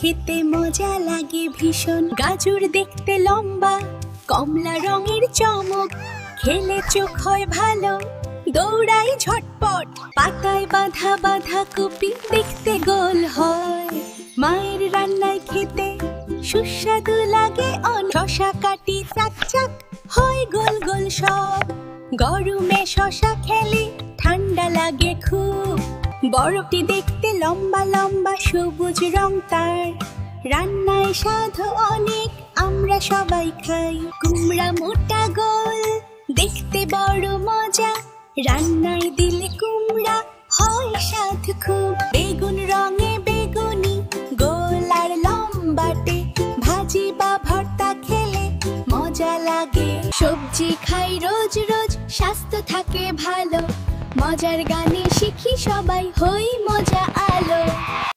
খেতে মজা লাগে ভীষণ। গাজর দেখতে লম্বা, কমলা রঙের চমক, খেলে চোখ হয় ভালো, দৌড়াই ঝটপট। পাতায় বাঁধা বাঁধাকপি দেখতে গোল হয়, মায়ের রান্নায় খেতে সুস্বাদু লাগে। শশা কাটি চাক চাক, হয় গোল গোল সব। গরমে শশা খেলে ঠান্ডা লাগে খুব। বরফটি দেখতে লম্বা লম্বা, সবুজ রং তার, রান্নায় স্বাদ অনেক, আমরা সবাই খাই। কুমড়া মোটা গোল, দেখতে বড় মজা, রান্নায় দিলে কুমড়া হয় স্বাদ খুব। বেগুন রঙে বেগুনি, গোল আর লম্বাটে, ভাজি বা ভর্তা খেলে মজা লাগে। সবজি খাই রোজ রোজ, স্বাস্থ্য থাকে ভালো, মজার গানে শিখি সবাই, হই মজা আলো।